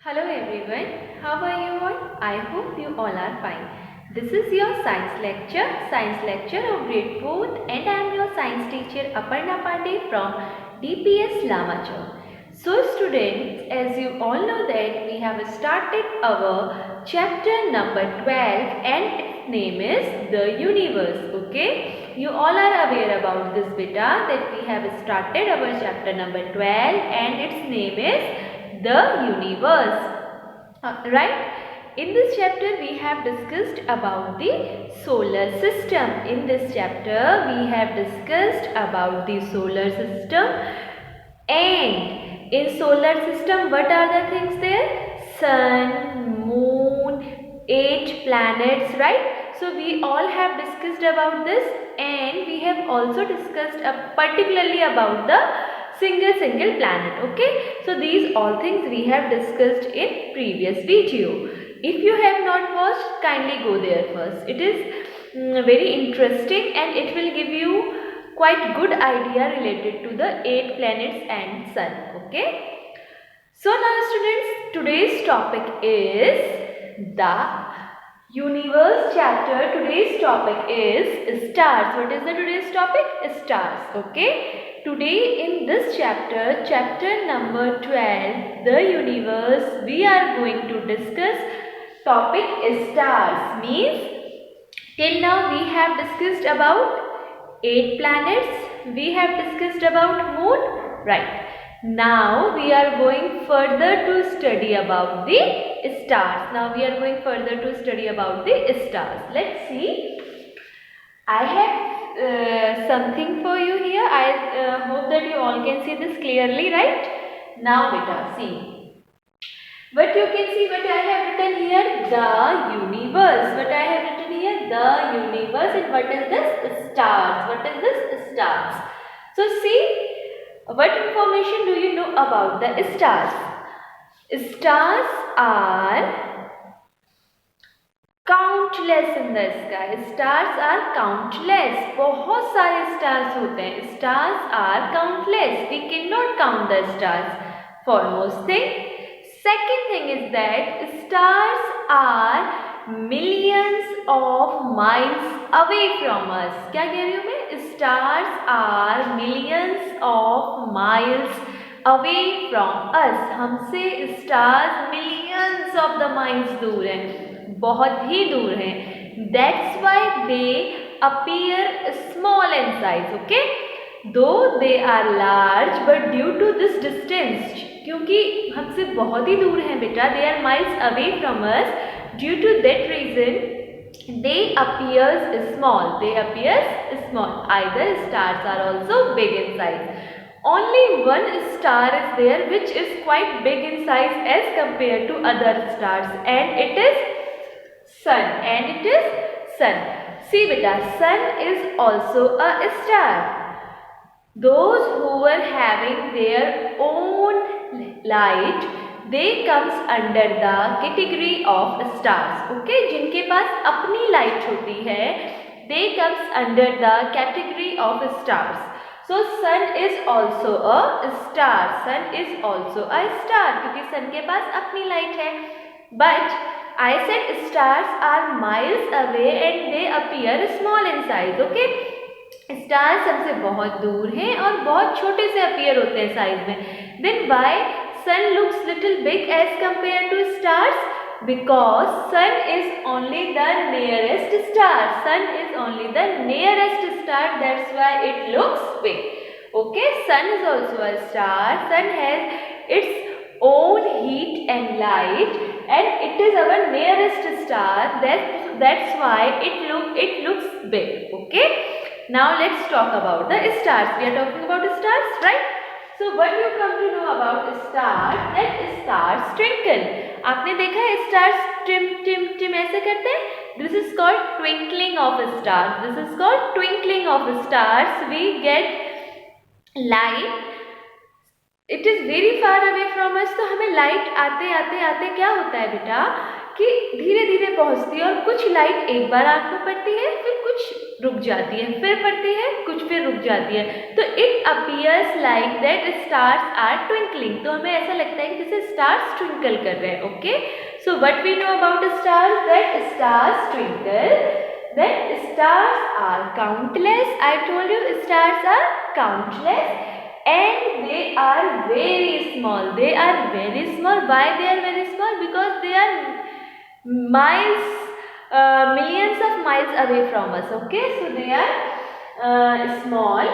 Hello everyone, how are you all? I hope you all are fine. This is your science lecture of grade 4th, and I am your science teacher Aparna Pandey from DPS Lamachur. So students, as you all know that we have started our chapter number 12 and its name is the universe. Okay, you all are aware about this beta that we have started our chapter number 12 and its name is the universe. Right? In this chapter we have discussed about the solar system. In this chapter we have discussed about the solar system, and in solar system what are the things there? Sun, moon, 8 planets, right? So we all have discussed about this, and we have also discussed particularly about the single planet. Okay, so these all things we have discussed in previous video. If you have not watched, kindly go there first. It is very interesting and it will give you quite good idea related to the 8 planets and sun. Okay, so now students, today's topic is the universe chapter. Today's topic is stars. What is the today's topic? Stars. Okay, today in this chapter number 12, the universe, we are going to discuss topic is stars. Means till now we have discussed about 8 planets, we have discussed about moon, right? Now we are going further to study about the stars. Now we are going further to study about the stars. Let's see. I have something for you here. I hope that you all can see this clearly, right? Now beta, see. What you can see, what I have written here, the universe. What I have written here, the universe. And what is this? Stars. What is this? Stars. So see, what information do you know about the stars? Stars are countless in the sky. Stars are countless. बहुत सारे stars होते हैं. Stars are countless. We cannot count the stars. Foremost thing. Second thing is that stars are millions of miles away from us. क्या कह रही हूँ मैं? Stars are millions of miles away from us. हमसे stars millions of the miles दूर हैं, बहुत ही दूर हैं. That's why they appear small in size. Okay, though they are large, but due to this distance, क्योंकि हमसे बहुत ही दूर हैं बेटा, they are miles away from us, due to that reason they appears small. They appears small. Either stars are also big in size. Only one star is there which is quite big in size as compared to other stars, and it is sun. And it is sun. See beta, sun is also a star. Those who were having their own light, they comes under the category of stars. Okay, जिनके पास अपनी light होती है, they comes under the category of stars. So sun is also a star. Sun is also a star क्योंकि sun के पास अपनी light है. But I said stars are miles away and they appear small in size. Okay, stars हमसे बहुत दूर हैं और बहुत छोटे से अपीयर होते हैं साइज में. Then why sun looks little big as compare to stars? Because sun is only the nearest star. Sun is only the nearest star. That's why it looks big. Okay, sun is also a star. Sun has its own heat and light, and it is our nearest star. That's why it looks big. Okay, now let's talk about the stars. We are talking about stars, right? So what you come to know about stars, that stars twinkle. आपने देखा है stars Tim ऐसे करते हैं? This is called twinkling of stars. This is called twinkling of stars. We get light. It is very far away from us. तो हमें light आते आते आते क्या होता है बेटा कि धीरे धीरे पहुंचती है, और कुछ लाइट एक बार आंख में पड़ती है, फिर कुछ रुक जाती है, फिर पड़ती है, कुछ फिर रुक जाती है. तो it appears like that stars are twinkling. तो हमें ऐसा लगता है कि जैसे स्टार्स ट्विंकल कर रहे हैं. Okay, so what we know about stars, that stars twinkle, that stars are countless. I told you stars are countless and they are very small. They are very small. Why they are very small? Because they are miles, millions of miles away from us. Okay, so they are small.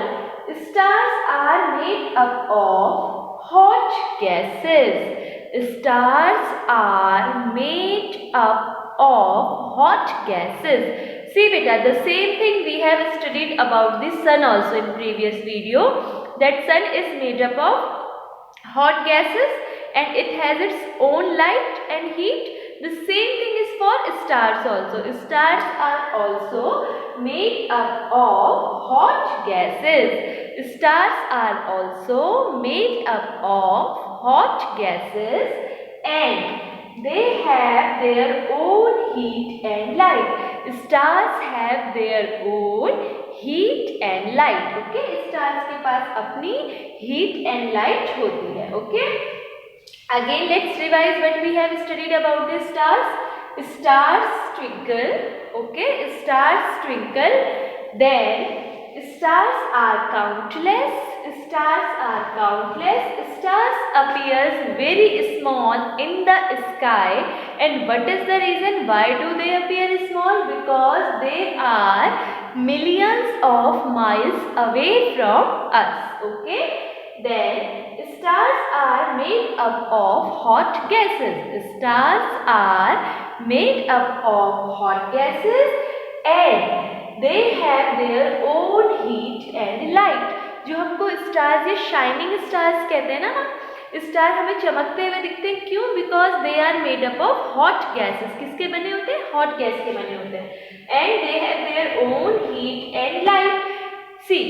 Stars are made up of hot gases. Stars are made up of hot gases. See beta, the same thing we have studied about the sun also in previous video. That sun is made up of hot gases and it has its own light and heat. The same thing is for stars also. Stars are also made up of hot gases. Stars are also made up of hot gases and they have their own heat and light. Stars have their own heat and light. Okay, stars के पास अपनी heat and light होती है. Okay, again let's revise what we have studied about the stars. Stars twinkle. Okay, stars twinkle. Then stars are countless. Stars are countless. Stars appears very small in the sky. And what is the reason why do they appear small? Because they are millions of miles away from us. Okay, then stars are made up of hot gases. Stars are made up of hot gases and they have their own heat and light. जो हमको stars या shining stars कहते हैं ना, star हमें चमकते हुए दिखते हैं. क्यों? Because they are made up of hot gases. किसके बने होते हैं? हॉट गैस के बने होते हैं. And they have their own heat and light. See,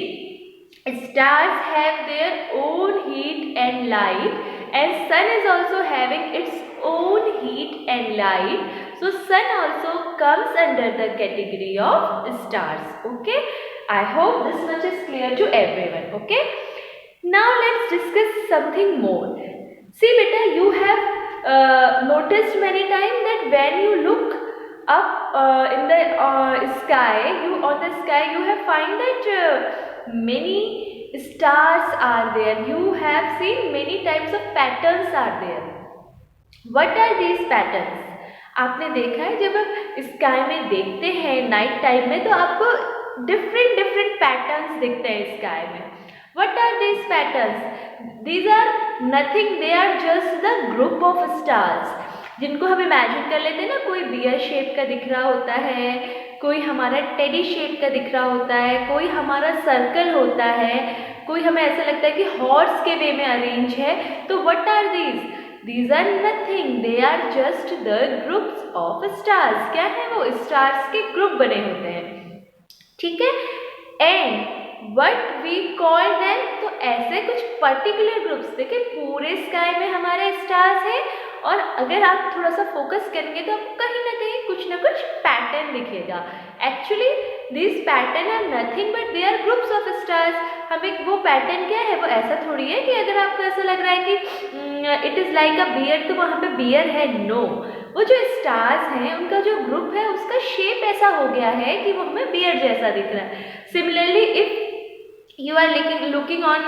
stars have their own heat and light and sun is also having its own heat and light. So sun also comes under the category of stars. Okay, I hope this much is clear to everyone. Okay, now let's discuss something more. See beta, you have noticed many times that when you look up in the sky, on the sky you have find that many stars are there. You have seen many types of patterns are there. What are these patterns? आपने देखा है जब आप sky में देखते हैं night time में तो आपको डिफरेंट डिफरेंट पैटर्न्स दिखते हैं स्काई में. What are these patterns? These are nothing. They are just the group of stars. जिनको हम इमेजिन कर लेते हैं ना, कोई बियर शेप का दिख रहा होता है, कोई हमारा टेडी शेप का दिख रहा होता है, कोई हमारा सर्कल होता है, कोई हमें ऐसा लगता है कि हॉर्स के वे में अरेंज है. तो what are these? These are nothing. They are just the groups of stars. क्या है वो? स्टार्स के ग्रुप बने होते हैं. ठीक है. And what we call them, तो ऐसे कुछ पर्टिकुलर ग्रुप्स. देखिए पूरे स्काई में हमारे स्टार्स हैं और अगर आप थोड़ा सा फोकस करेंगे तो आपको कहीं ना कहीं कुछ ना कुछ पैटर्न दिखेगा. Actually this pattern are nothing but they are groups of stars. हमें वो पैटर्न क्या है, वो ऐसा थोड़ी है कि अगर आपको ऐसा लग रहा है कि it is like a bear तो वहाँ पे बियर है. नो, वो जो स्टार्स हैं उनका जो ग्रुप है उसका शेप ऐसा हो गया है कि वो हमें बियर जैसा दिख रहा है. Similarly if you are looking on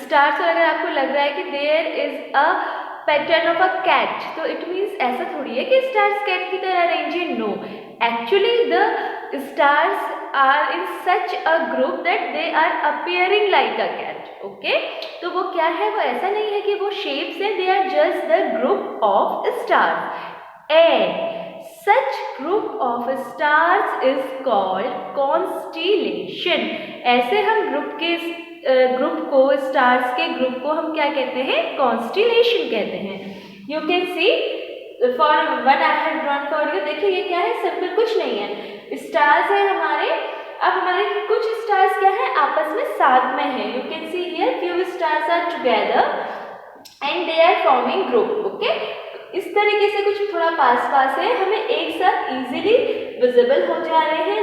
stars और अगर आपको लग रहा है कि there is a pattern of a cat, तो इट मीन्स ऐसा थोड़ी है कि स्टार्स कैट की तरह अरेंज है. No, actually the stars are in such a group that they are appearing like a cat. Okay, तो वो क्या है, वो ऐसा नहीं है कि वो शेप्स है. They are just the group of stars and such group of stars is called constellation. ऐसे हम ग्रुप को स्टार्स के ग्रुप को हम क्या कहते हैं? कॉन्स्टिलेशन कहते हैं. You can C for one I have drawn for you. देखिए ये क्या है, सिंपल कुछ नहीं है. स्टार्स है हमारे. अब हमारे कुछ स्टार्स क्या है, आपस में साथ में है. You can see here few stars are together and they are forming group. Okay, इस तरीके से कुछ थोड़ा पास पास है, हमें एक साथ इजीली विजिबल हो जा रहे हैं.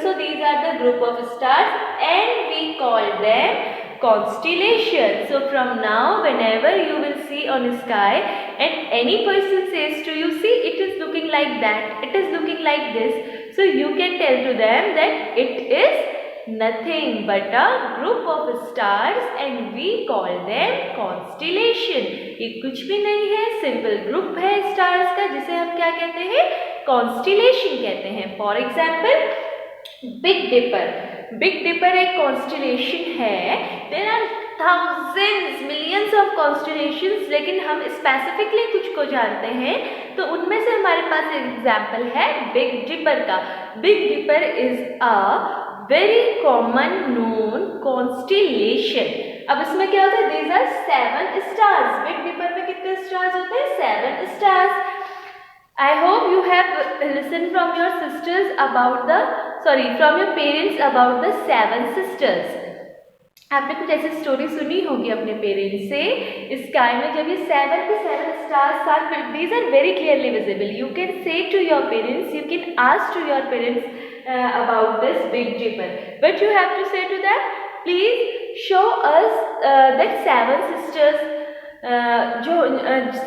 So these are the group of stars and we call them constellation. So from now whenever you will see on sky and any person says to you, see it is looking like that, it is looking like this, so you can tell to them that it is nothing but a group of stars and we call them constellation. ये कुछ भी नहीं है, simple group है stars का जिसे हम क्या कहते हैं, कॉन्स्टिलेशन कहते हैं. For example big dipper. Big dipper एक कॉन्स्टिलेशन है. There are thousands millions of constellations, लेकिन हम स्पेसिफिकली कुछ को जानते हैं तो उनमें से हमारे पास एग्जाम्पल है बिग डिपर का. Big dipper is a very common known constellation. अब इसमें क्या होता है, these are 7 stars. Big dipper में कितने स्टार्स होते हैं, 7 stars. I hope you have listened from your sisters about the, sorry, from your parents about the 7 sisters. आपने कुछ ऐसी स्टोरी सुनी होगी अपने पेरेंट्स से. स्काई में जब ये 7 के 7 stars are, these are very clearly visible. You can say to your parents, you can ask to your parents about this Big Dipper. But you have to say to them, please show us that 7 sisters जो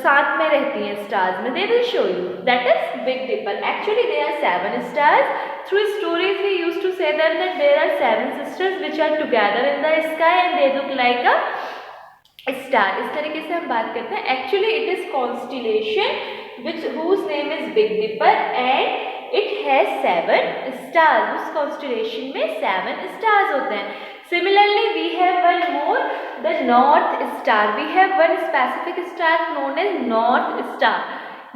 साथ में रहती हैं stars में. They will show you. That is Big Dipper. Actually there are 7 stars. Through stories we used to say them that there are 7 sisters which are together in the sky and they look like a star. इस तरीके से हम बात करते हैं. Actually it is constellation whose name is Big Dipper and it has 7 stars. उस constellation में 7 stars होते हैं. Similarly, we have one more, the North Star. We have one specific star known as North Star.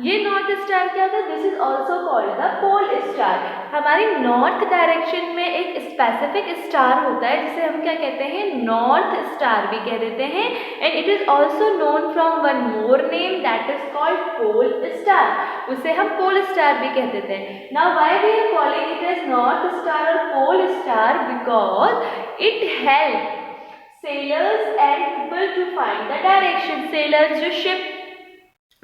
ये north star क्या होता है, this is also called the pole star. हमारी north direction में एक स्पेसिफिक स्टार होता है जिसे हम क्या कहते हैं, नॉर्थ स्टार भी कह देते हैं. And it is also known from one more name that is called pole star. उसे हम पोल स्टार भी कह देते हैं. Now why we are calling it as north star और pole star, because it help sailors and people to find the direction. Sailors जो ship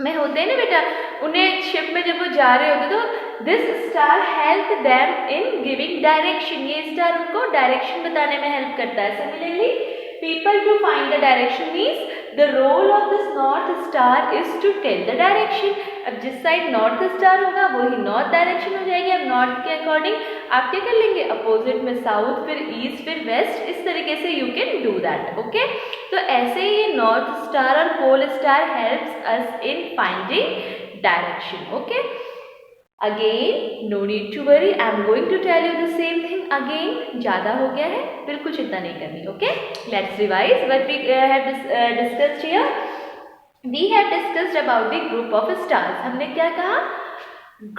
में होते हैं ना बेटा, उन्हें शिप में जब वो जा रहे होते तो this star help them in giving direction. ये स्टार उनको डायरेक्शन बताने में हेल्प करता है. Similarly people to find the direction means the role of this north star is to tell the direction. अब जिस साइड नॉर्थ स्टार होगा वही नॉर्थ डायरेक्शन हो जाएगी. अब नॉर्थ के अकॉर्डिंग आप क्या कर लेंगे, अपोजिट में साउथ, फिर ईस्ट, फिर वेस्ट. इस तरीके से you can do that. Okay, तो ऐसे ही ये नॉर्थ स्टार और pole star helps us in finding direction. Okay, again no need to worry, I am going to tell you the same thing again. ज़्यादा हो गया है, बिल्कुल चिंता नहीं करनी. Okay, let's revise what we have discussed here. We have discussed about the group of stars. हमने क्या कहा,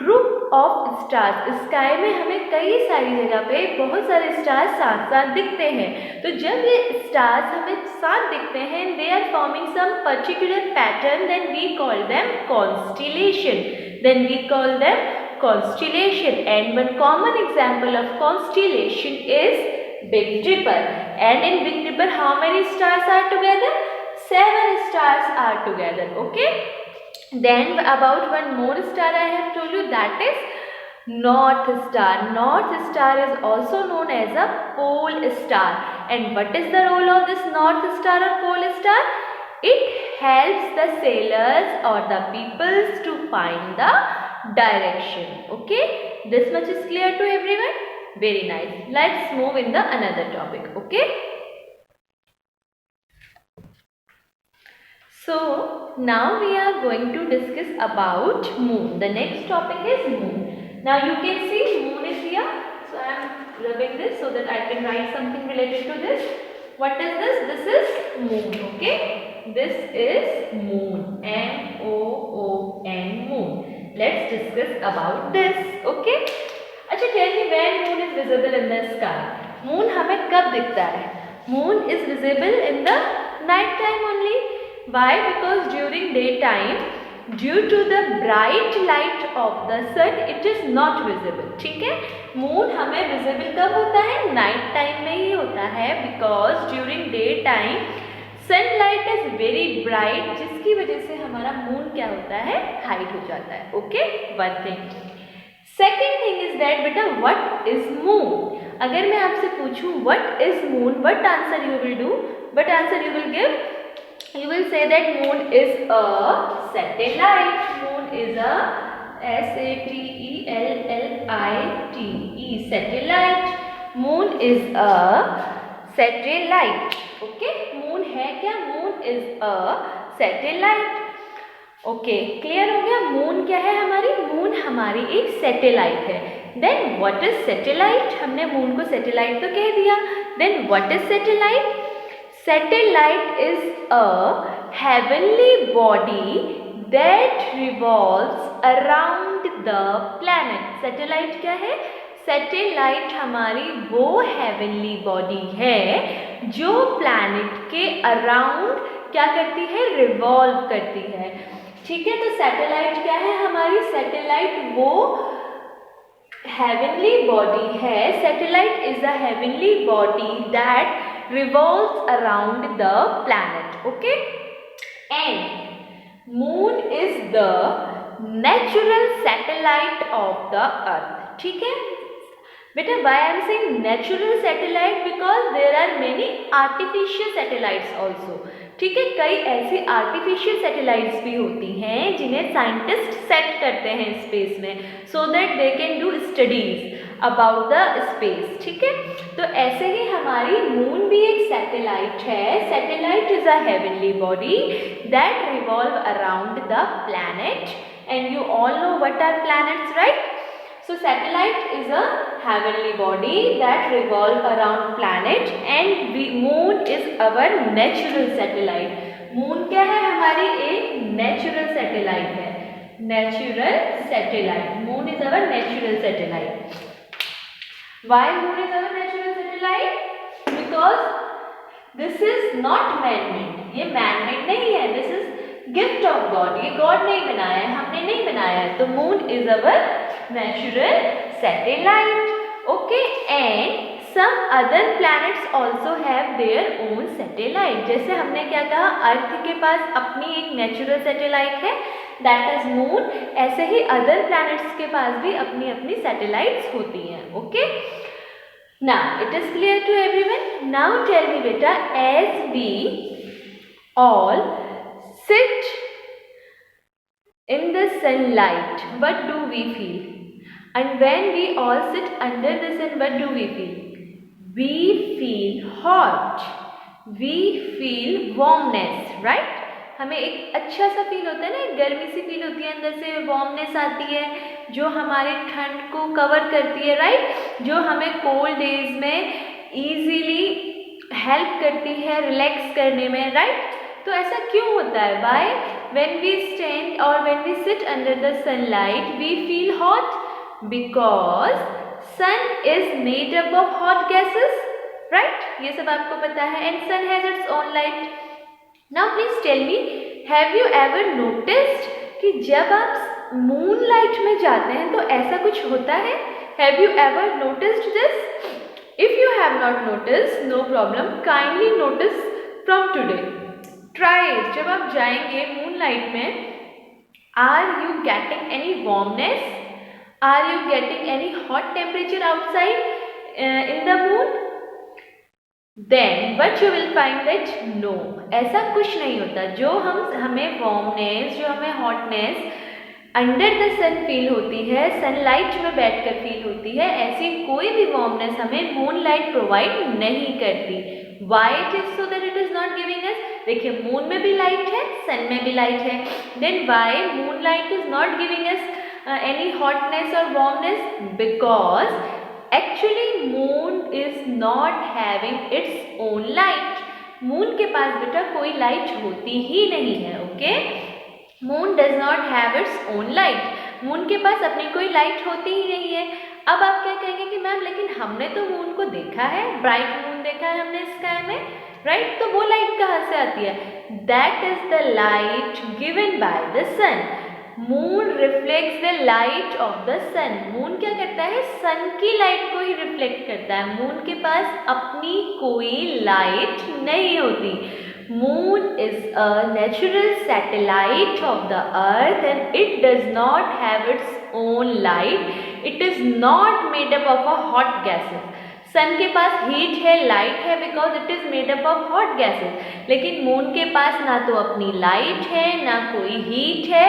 ग्रुप ऑफ स्टार्स. स्काई में हमें कई सारी जगह पे बहुत सारे स्टार्स साथ साथ दिखते हैं. तो जब ये स्टार्स हमें साथ दिखते हैं, they are forming some particular pattern, then we call them constellation. Then we call them constellation. And one common example of constellation is Big Dipper. And in Big Dipper how many stars are together, 7 stars are together. Okay, then about one more star I have told you, that is North Star. North Star is also known as a pole star. And what is the role of this North Star or pole star? It helps the sailors or the peoples to find the direction. Okay, this much is clear to everyone. Very nice. Let's move in the another topic. Okay, so now we are going to discuss about moon. The next topic is moon. Now you can see moon is here, so I am rubbing this so that I can write something related to this. What is this? This is moon. Okay, this is moon. M-O-O-N, moon. Let's discuss about this. Okay, अच्छा, tell me when moon is visible in the sky. Moon हमें कब दिखता है? Moon is visible in the night time only. Why? Because during daytime, due to the bright light of the sun, it is not visible. ठीक है, moon हमें visible कब होता है? Night time में ही होता है. Because during daytime sunlight is very bright, जिसकी वजह से हमारा मून क्या होता है, हाइड हो जाता है. Okay, one thing. Second thing is that बेटा व्हाट इज मून. अगर मैं आपसे पूछूं what is moon, what answer you will do, what answer you will give? You will say that moon is a satellite. Moon is a satellite. Satellite. Moon is a satellite. Okay. Moon है क्या? Moon is a satellite. Okay. Clear हो गया? Moon क्या है हमारी? Moon हमारी एक satellite है. Then what is satellite? हमने moon को satellite तो कह दिया. Then what is satellite? Satellite is a heavenly body that revolves around the planet. Satellite क्या है? Satellite हमारी वो heavenly body है जो planet के around क्या करती है? Revolve करती है. ठीक है, तो satellite क्या है हमारी? Satellite वो heavenly body है. Satellite is a heavenly body that revolves around the planet. Okay, and moon is the natural satellite of the earth. ठीक है बेटा, why I am saying natural satellite? Because there are many artificial satellites also. ठीक है, कई ऐसी artificial satellites भी होती हैं जिन्हें साइंटिस्ट सेट करते हैं स्पेस में, so that they can do studies about the space. ठीक है, तो ऐसे ही हमारी मून भी एक सैटेलाइट है. Satellite is a heavenly body that revolve around the planet, and you all know what are planets, right? So satellite is a heavenly body that revolve around planet, and moon is our natural satellite. Moon क्या है हमारी? एक natural satellite है. Natural satellite. Moon is our natural satellite. Why moon is our natural satellite? Because this is not man-made. ये man-made नहीं है. This is gift of God. ये God नहीं बनाया है, हमने नहीं बनाया है. तो moon is our natural satellite. Okay, and some other planets also have their own satellite. जैसे हमने क्या कहा, अर्थ के पास अपनी एक नेचुरल सैटेलाइट है, दैट इज मून. ऐसे ही अदर प्लैनेट्स के पास भी अपनी अपनी सैटेलाइट्स होती हैं. Okay, now it is clear to everyone. Now tell me बेटा, as we all sit in the sunlight, what do we feel? And when we all sit under the sun, what do we feel? We feel hot, we feel warmness, right? हमें एक अच्छा सा feel होता है ना, एक गर्मी सी feel होती है, अंदर से वार्मनेस आती है जो हमारे ठंड को कवर करती है, राइट? जो हमें कोल्ड डेज में इजीली हेल्प करती है रिलैक्स करने में, राइट? तो ऐसा क्यों होता है? Why when we stand or when we sit under the sunlight we feel hot? Because sun is made up of hot gases, right? ये सब आपको पता है, and sun has its own light. Now please tell me, have you ever noticed कि जब आप moonlight में जाते हैं तो ऐसा कुछ होता है? Have you ever noticed this? If you have not noticed, no problem, kindly notice from today. Try it. जब आप जाएंगे मूनलाइट में, are you getting any warmness? Are you getting any hot temperature outside in the moon? Then but you will find that no, ऐसा कुछ नहीं होता. जो हमें वार्मनेस, जो हमें hotness under the sun feel होती है, सनलाइट में बैठकर फील होती है, ऐसी कोई भी वार्मनेस हमें मूनलाइट प्रोवाइड नहीं करती. Why it is so that it is not giving us? देखिए, मून में भी लाइट है, सन में भी लाइट है. Then why moonlight is not giving us any hotness or warmness? Because actually moon is not having its own light. Moon के पास बेटा कोई लाइट होती ही नहीं है. Okay, moon does not have its own light. Moon के पास अपनी कोई light होती ही नहीं है. अब आप क्या कहेंगे कि मैम लेकिन हमने तो मून को देखा है, ब्राइट मून देखा है हमने स्काई में, राइट? तो वो लाइट कहाँ से आती है? That is the light given by the sun. Moon reflects the light of the sun. Moon क्या करता है? सन की लाइट को ही रिफ्लेक्ट करता है. मून के पास अपनी कोई लाइट नहीं होती. Moon is a natural satellite of the earth and it does not have its own light. It is not made up of a hot gases. सन के पास हीट है, लाइट है, because it is made up of hot gases. लेकिन moon के पास ना तो अपनी light है ना कोई हीट है.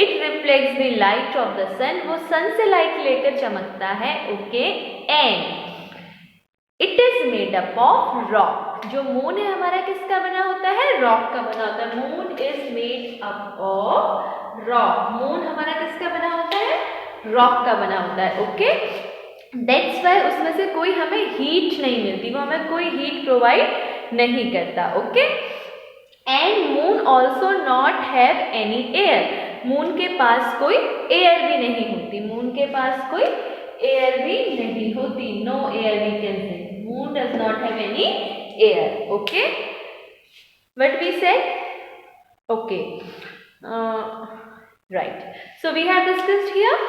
It reflects the light of the sun. वो सन से लाइट लेकर चमकता है. Okay, and it is made up of rock. जो मून है हमारा किसका बना होता है? रॉक का बना होता है. Moon is made up of rock. Moon हमारा किसका बना होता है? रॉक का बना होता है. ओके, दैट्स वाई उसमें से कोई हमें हीट नहीं मिलती, वो हमें कोई हीट प्रोवाइड नहीं करता. Okay, and moon also not have any air. Moon के पास कोई एयर भी नहीं होती. मून के पास कोई एयर भी नहीं होती. No air we can say. Moon does not have any air. Okay, what we said? Okay, right. So we have discussed here.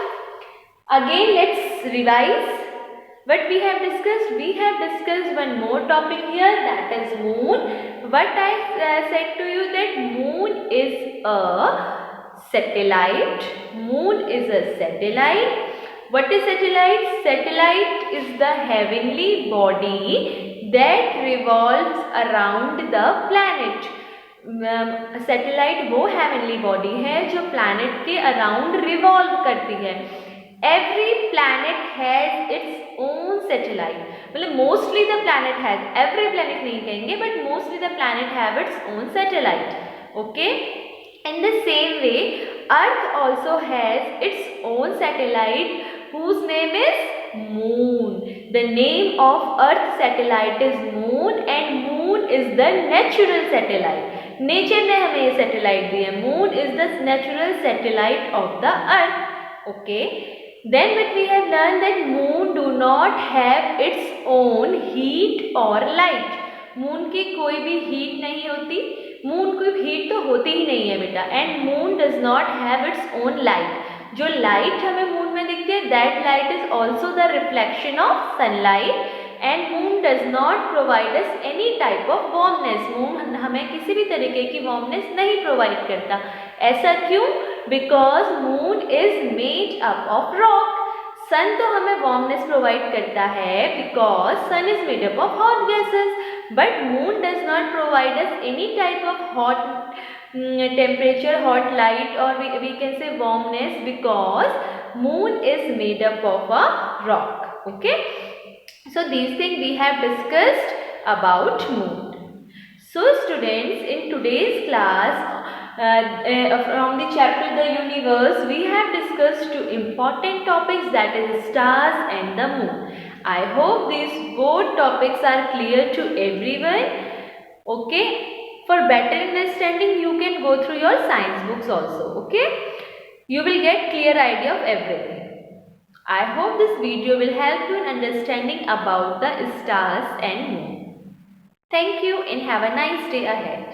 Again, let's revise what we have discussed. We have discussed one more topic here, that is moon. What I said to you, that moon is a satellite. Moon is a satellite. What is satellite? Satellite is the heavenly body that revolves around the planet. Satellite वो heavenly body है जो planet के around revolve करती है. Every planet has its own satellite. मतलब mostly the planet has, every planet नहीं कहेंगे, but mostly the planet have its own satellite. Okay, in the same way Earth also has its own satellite whose name is Moon. The name of Earth satellite is Moon and Moon is the natural satellite. Nature ने हमें ये satellite दी है. Moon is the natural satellite of the Earth. Okay, then what we have learned, that moon do not have its own heat or light. Moon की कोई भी heat नहीं होती. Moon की हीट तो होती ही नहीं है बेटा. And moon does not have its own light. जो लाइट हमें मून में दिखती है, that light is also the reflection of sunlight. And moon does not provide us any type of warmness. Moon हमें किसी भी तरीके की वार्मनेस नहीं प्रोवाइड करता. ऐसा क्यों? Because moon is made up of rock. Sun तो हमें वार्मनेस प्रोवाइड करता है because sun is made up of hot gases, but moon does not provide us any type of hot temperature, hot light, or we can say warmness, because moon is made up of a rock. Okay, so these things we have discussed about moon. So students, in today's class from the chapter The Universe, we have discussed two important topics, that is stars and the moon. I hope these both topics are clear to everyone. Okay, for better understanding you can go through your science books also. Okay, you will get clear idea of everything. I hope this video will help you in understanding about the stars and moon. Thank you and have a nice day ahead.